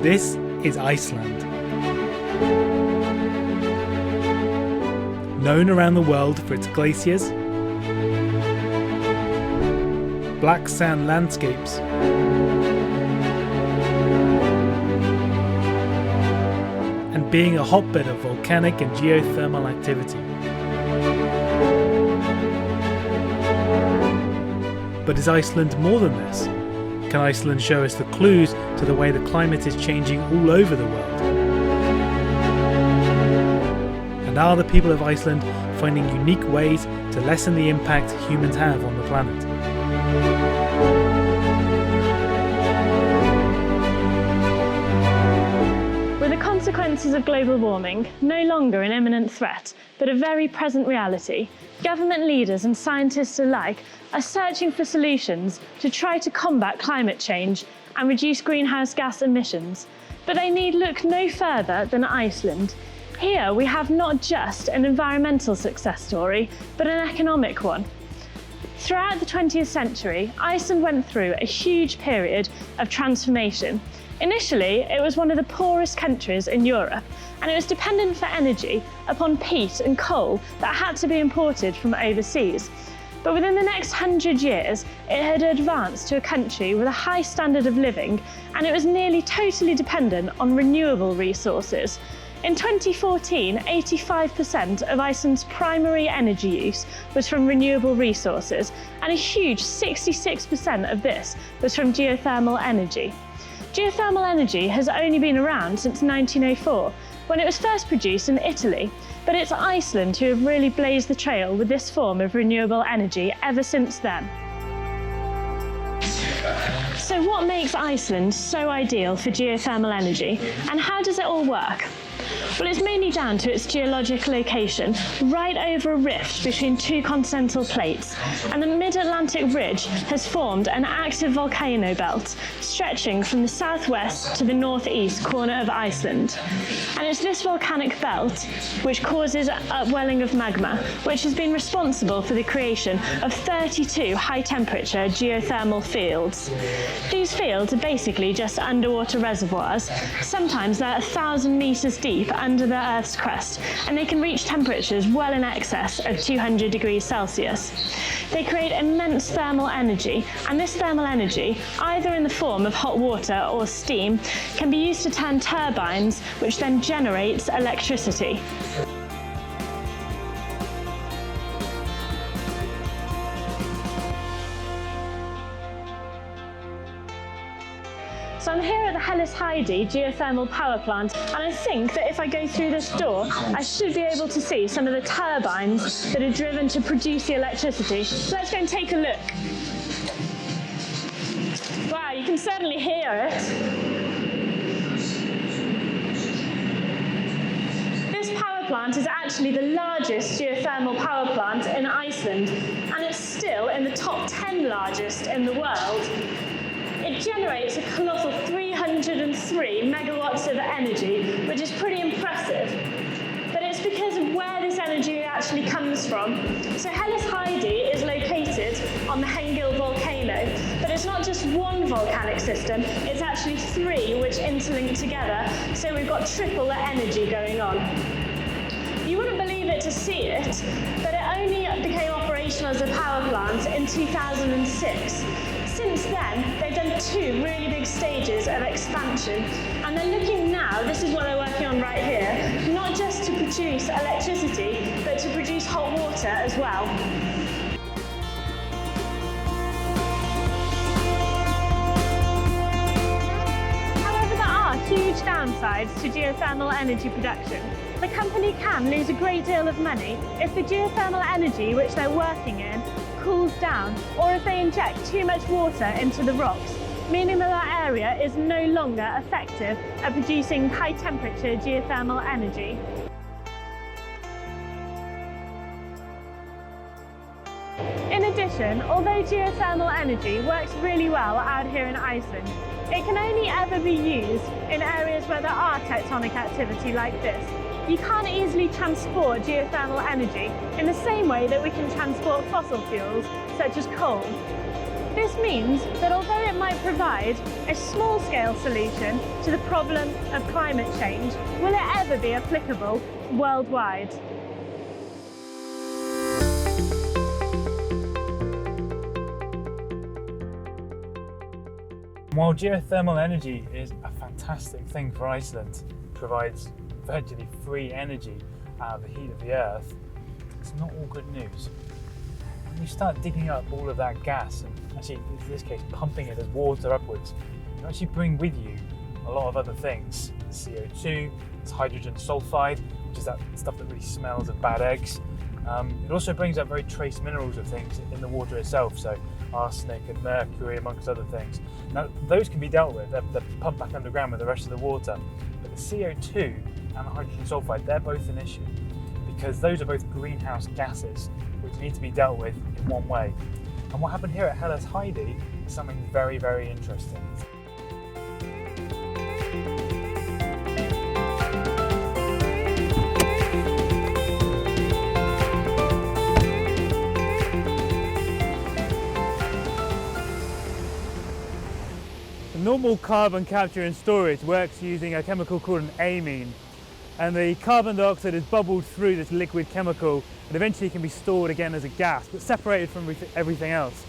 This is Iceland. Known around the world for its glaciers, black sand landscapes, and being a hotbed of volcanic and geothermal activity. But is Iceland more than this? Can Iceland show us the clues to the way the climate is changing all over the world? And are the people of Iceland finding unique ways to lessen the impact humans have on the planet? With the consequences of global warming no longer an imminent threat, but a very present reality, government leaders and scientists alike are searching for solutions to try to combat climate change and reduce greenhouse gas emissions. But they need look no further than Iceland. Here we have not just an environmental success story, but an economic one. Throughout the 20th century, Iceland went through a huge period of transformation. Initially, it was one of the poorest countries in Europe, and it was dependent for energy upon peat and coal that had to be imported from overseas. But within the next 100 years, it had advanced to a country with a high standard of living, and it was nearly totally dependent on renewable resources. In 2014, 85% of Iceland's primary energy use was from renewable resources, and a huge 66% of this was from geothermal energy. Geothermal energy has only been around since 1904, when it was first produced in Italy, but it's Iceland who have really blazed the trail with this form of renewable energy ever since then. So what makes Iceland so ideal for geothermal energy, and how does it all work? Well, it's mainly down to its geologic location, right over a rift between two continental plates, and the mid-Atlantic ridge has formed an active volcano belt stretching from the southwest to the northeast corner of Iceland. And it's this volcanic belt which causes upwelling of magma, which has been responsible for the creation of 32 high-temperature geothermal fields. These fields are basically just underwater reservoirs. Sometimes they're 1,000 meters deep under the Earth's crust, and they can reach temperatures well in excess of 200 degrees Celsius. They create immense thermal energy, and this thermal energy, either in the form of hot water or steam, can be used to turn turbines, which then generates electricity. So I'm here at the Hellisheidi geothermal power plant, and I think that if I go through this door, I should be able to see some of the turbines that are driven to produce the electricity. So let's go and take a look. Wow, you can certainly hear it. This power plant is actually the largest geothermal power plant in Iceland, and it's still in the top 10 largest in the world. It generates a colossal 303 megawatts of energy, which is pretty impressive. But it's because of where this energy actually comes from. So Hellisheidi is located on the Hengil volcano, but it's not just one volcanic system, it's actually three which interlink together, so we've got triple the energy going on. You wouldn't believe it to see it, but it only became operational as a power plant in 2006. Since then, they've done two really big stages of expansion, and they're looking now, this is what they're working on right here, not just to produce electricity, but to produce hot water as well. However, there are huge downsides to geothermal energy production. The company can lose a great deal of money if the geothermal energy which they're working in cools down, or if they inject too much water into the rocks, meaning that area is no longer effective at producing high-temperature geothermal energy. In addition, although geothermal energy works really well out here in Iceland, it can only ever be used in areas where there are tectonic activity like this. You can't easily transport geothermal energy in the same way that we can transport fossil fuels, such as coal. This means that although it might provide a small-scale solution to the problem of climate change, will it ever be applicable worldwide? While geothermal energy is a fantastic thing for Iceland, it provides virtually free energy out of the heat of the earth, it's not all good news. When you start digging up all of that gas and actually, in this case, pumping it as water upwards, you actually bring with you a lot of other things. CO2, it's hydrogen sulfide, which is that stuff that really smells of bad eggs. It also brings up very trace minerals of things in the water itself, so arsenic and mercury amongst other things. Now those can be dealt with, they're pumped back underground with the rest of the water, but the CO2 and the hydrogen sulfide, they're both an issue because those are both greenhouse gases which need to be dealt with in one way. And what happened here at Hellas Heidi is something very, very interesting. Normal carbon capture and storage works using a chemical called an amine, and the carbon dioxide is bubbled through this liquid chemical and eventually can be stored again as a gas, but separated from everything else.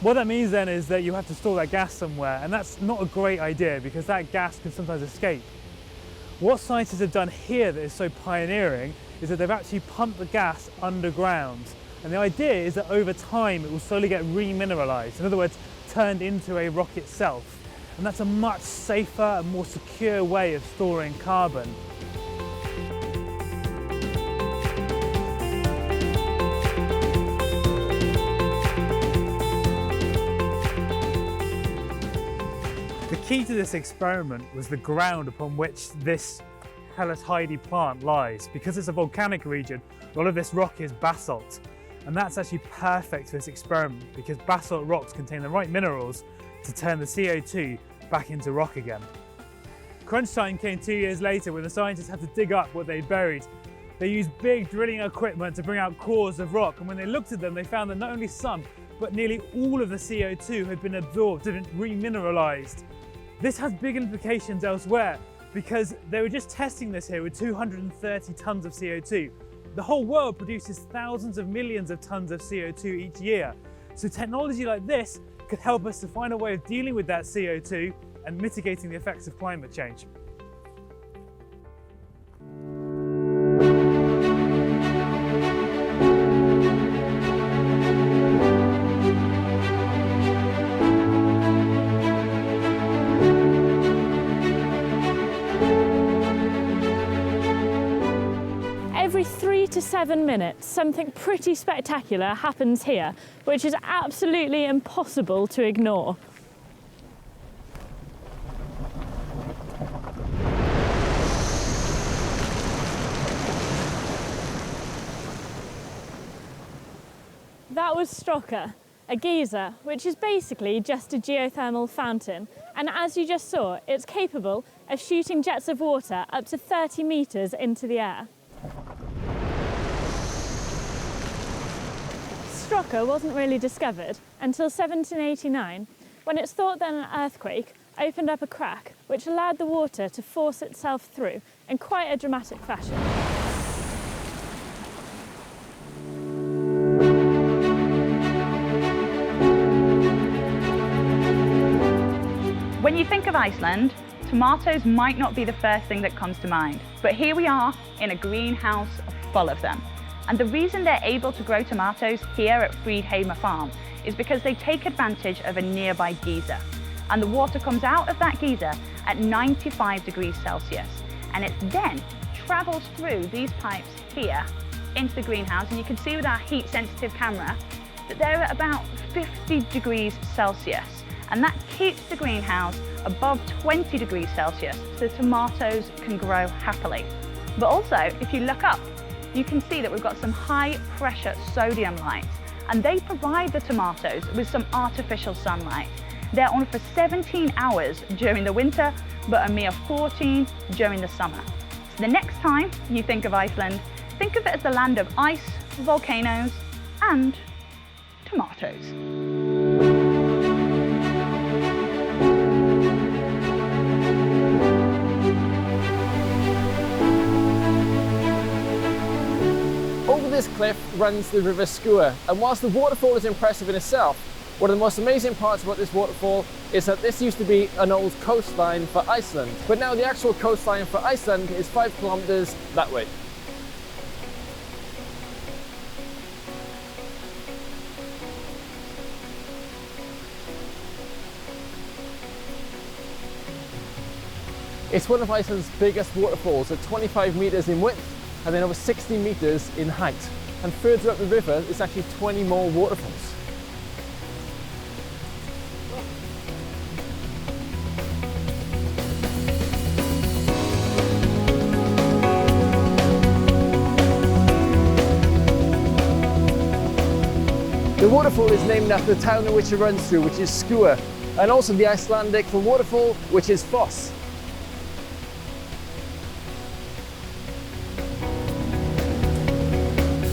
What that means then is that you have to store that gas somewhere, and that's not a great idea because that gas can sometimes escape. What scientists have done here that is so pioneering is that they've actually pumped the gas underground, and the idea is that over time it will slowly get remineralized, in other words, turned into a rock itself. And that's a much safer and more secure way of storing carbon. The key to this experiment was the ground upon which this Hellas Heidi plant lies. Because it's a volcanic region, a lot of this rock is basalt. And that's actually perfect for this experiment because basalt rocks contain the right minerals to turn the CO2 back into rock again. Crunch time came 2 years later when the scientists had to dig up what they'd buried. They used big drilling equipment to bring out cores of rock, and when they looked at them they found that not only some, but nearly all of the CO2 had been absorbed and remineralized. This has big implications elsewhere because they were just testing this here with 230 tons of CO2. The whole world produces thousands of millions of tons of CO2 each year. So technology like this could help us to find a way of dealing with that CO2 and mitigating the effects of climate change. Every 3 to 7 minutes, something pretty spectacular happens here, which is absolutely impossible to ignore. That was Strokka, a geyser, which is basically just a geothermal fountain. And as you just saw, it's capable of shooting jets of water up to 30 meters into the air. Strokka wasn't really discovered until 1789, when it's thought that an earthquake opened up a crack which allowed the water to force itself through in quite a dramatic fashion. When you think of Iceland, tomatoes might not be the first thing that comes to mind, but here we are in a greenhouse full of them. And the reason they're able to grow tomatoes here at Friedheimer Farm is because they take advantage of a nearby geyser. And the water comes out of that geyser at 95 degrees Celsius. And it then travels through these pipes here into the greenhouse. And you can see with our heat sensitive camera that they're at about 50 degrees Celsius. And that keeps the greenhouse above 20 degrees Celsius so the tomatoes can grow happily. But also, if you look up, you can see that we've got some high pressure sodium lights, and they provide the tomatoes with some artificial sunlight. They're on for 17 hours during the winter, but a mere 14 during the summer. So the next time you think of Iceland, think of it as the land of ice, volcanoes, and tomatoes. runs the river Skua, and whilst the waterfall is impressive in itself, one of the most amazing parts about this waterfall is that this used to be an old coastline for Iceland, but now the actual coastline for Iceland is 5 kilometers that way. It's one of Iceland's biggest waterfalls at 25 meters in width and then over 60 meters in height. And further up the river, there's actually 20 more waterfalls. The waterfall is named after the town in which it runs through, which is Skua, and also the Icelandic for waterfall, which is foss.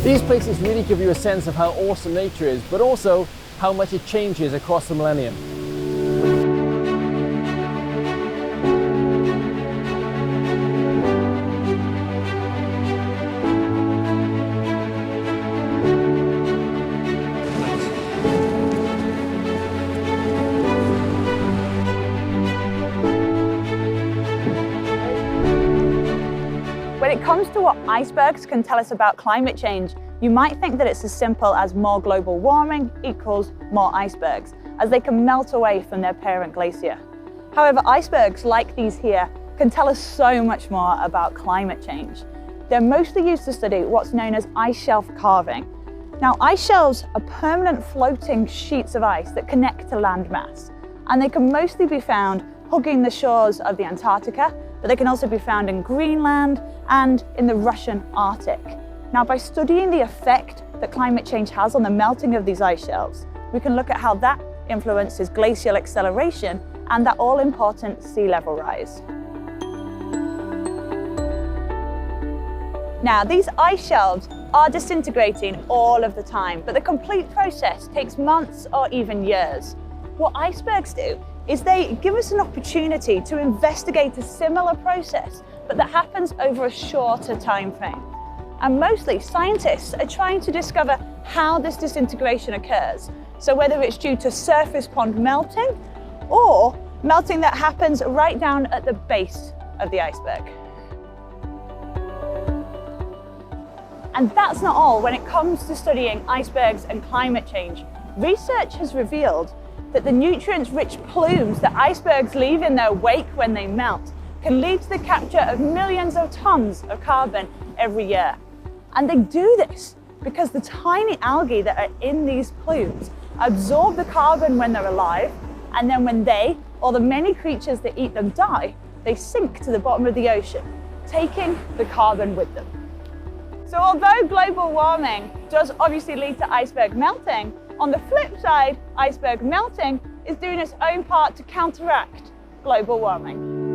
These places really give you a sense of how awesome nature is, but also how much it changes across the millennium. When it comes to what icebergs can tell us about climate change, you might think that it's as simple as more global warming equals more icebergs, as they can melt away from their parent glacier. However, icebergs like these here can tell us so much more about climate change. They're mostly used to study what's known as ice shelf carving. Now, ice shelves are permanent floating sheets of ice that connect to landmass, and they can mostly be found hugging the shores of the Antarctica, but they can also be found in Greenland and in the Russian Arctic. Now, by studying the effect that climate change has on the melting of these ice shelves, we can look at how that influences glacial acceleration and that all-important sea level rise. Now, these ice shelves are disintegrating all of the time, but the complete process takes months or even years. What icebergs do is they give us an opportunity to investigate a similar process, but that happens over a shorter time frame. And mostly, scientists are trying to discover how this disintegration occurs. So whether it's due to surface pond melting or melting that happens right down at the base of the iceberg. And that's not all. When it comes to studying icebergs and climate change, research has revealed that the nutrient-rich plumes that icebergs leave in their wake when they melt can lead to the capture of millions of tons of carbon every year. And they do this because the tiny algae that are in these plumes absorb the carbon when they're alive, and then when they, or the many creatures that eat them, die, they sink to the bottom of the ocean, taking the carbon with them. So although global warming does obviously lead to iceberg melting, on the flip side, iceberg melting is doing its own part to counteract global warming.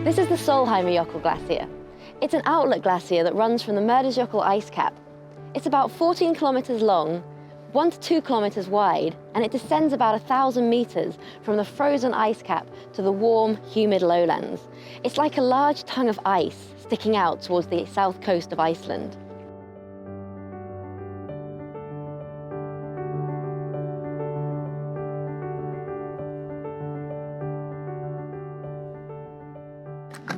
This is the Solheimerjökull glacier. It's an outlet glacier that runs from the Mördalsjökull ice cap. It's about 14 kilometers long, 1 to 2 kilometers wide, and it descends about 1,000 meters from the frozen ice cap to the warm, humid lowlands. It's like a large tongue of ice sticking out towards the south coast of Iceland.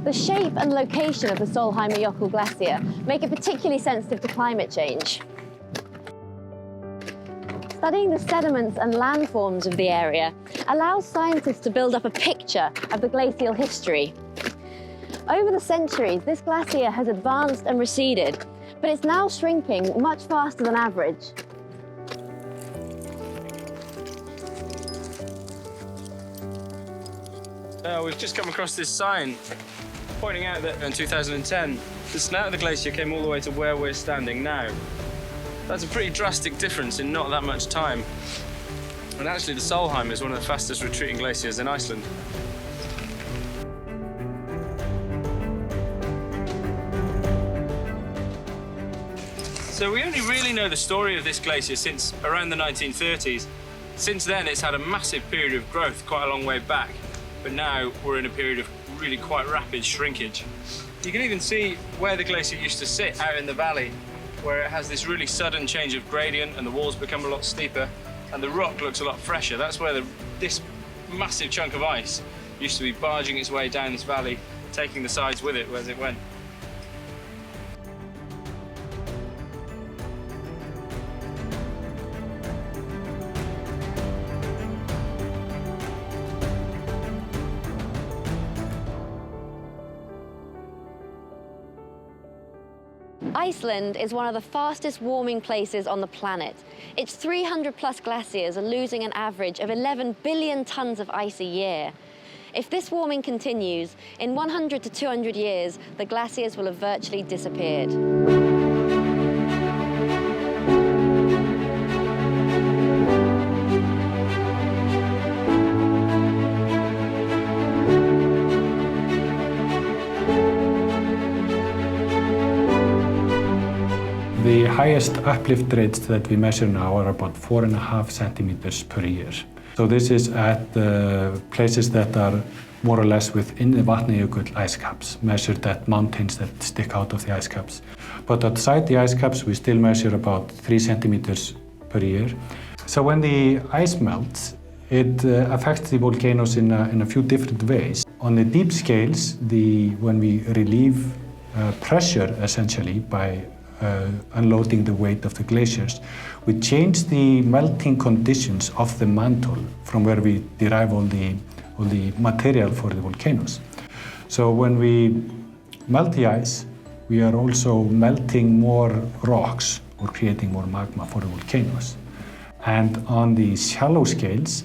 The shape and location of the Solheimerjökull glacier make it particularly sensitive to climate change. Studying the sediments and landforms of the area allows scientists to build up a picture of the glacial history. Over the centuries, this glacier has advanced and receded, but it's now shrinking much faster than average. We've just come across this sign pointing out that in 2010, the snout of the glacier came all the way to where we're standing now. That's a pretty drastic difference in not that much time. And actually, the Solheim is one of the fastest retreating glaciers in Iceland. So we only really know the story of this glacier since around the 1930s. Since then, it's had a massive period of growth quite a long way back, but now we're in a period of really quite rapid shrinkage. You can even see where the glacier used to sit out in the valley, where it has this really sudden change of gradient and the walls become a lot steeper and the rock looks a lot fresher. That's where this massive chunk of ice used to be barging its way down this valley, taking the sides with it as it went. Iceland is one of the fastest warming places on the planet. Its 300 plus glaciers are losing an average of 11 billion tons of ice a year. If this warming continues, in 100 to 200 years, the glaciers will have virtually disappeared. The highest uplift rates that we measure now are about 4.5 centimeters per year. So this is at the places that are more or less within the Vatnajökull ice caps, measured at mountains that stick out of the ice caps. But outside the ice caps, we still measure about 3 centimeters per year. So when the ice melts, it affects the volcanoes in a few different ways. On the deep scales, when we relieve pressure, essentially, by unloading the weight of the glaciers, we change the melting conditions of the mantle from where we derive all the material for the volcanoes. So when we melt the ice, we are also melting more rocks or creating more magma for the volcanoes. And on the shallow scales,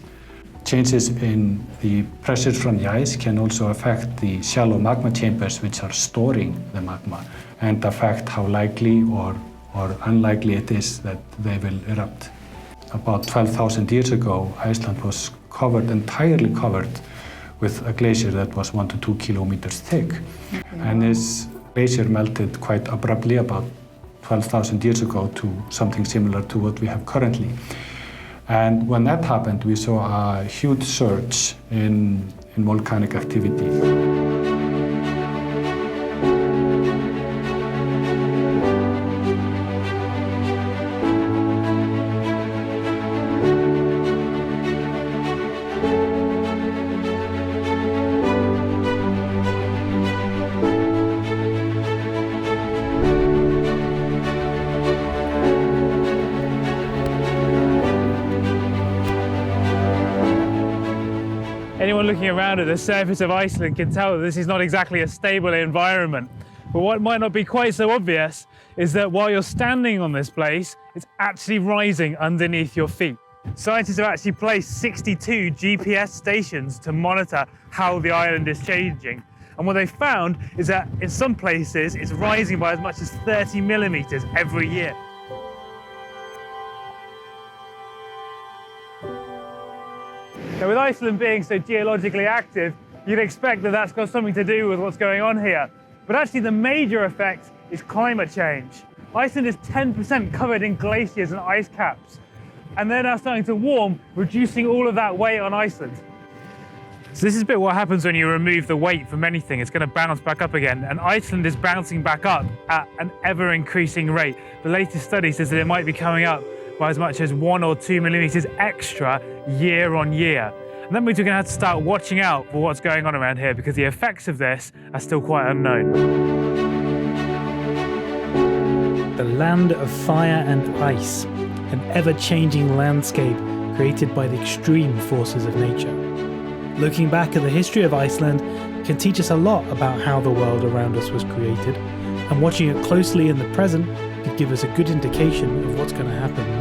changes in the pressure from the ice can also affect the shallow magma chambers, which are storing the magma, and affect how likely or unlikely it is that they will erupt. About 12,000 years ago, Iceland was entirely covered with a glacier that was 1 to 2 kilometers thick. And this glacier melted quite abruptly about 12,000 years ago to something similar to what we have currently. And when that happened, we saw a huge surge in volcanic activity. Anyone looking around at the surface of Iceland can tell that this is not exactly a stable environment. But what might not be quite so obvious is that while you're standing on this place, it's actually rising underneath your feet. Scientists have actually placed 62 GPS stations to monitor how the island is changing. And what they found is that in some places, it's rising by as much as 30 millimeters every year. Now, with Iceland being so geologically active, you'd expect that that's got something to do with what's going on here. But actually, the major effect is climate change. Iceland is 10% covered in glaciers and ice caps, and they're now starting to warm, reducing all of that weight on Iceland. So this is a bit what happens when you remove the weight from anything. It's going to bounce back up again, and Iceland is bouncing back up at an ever-increasing rate. The latest study says that it might be coming up by as much as 1 or 2 millimeters extra year on year. And that means we're going to have to start watching out for what's going on around here, because the effects of this are still quite unknown. The land of fire and ice, an ever-changing landscape created by the extreme forces of nature. Looking back at the history of Iceland can teach us a lot about how the world around us was created, and watching it closely in the present could give us a good indication of what's going to happen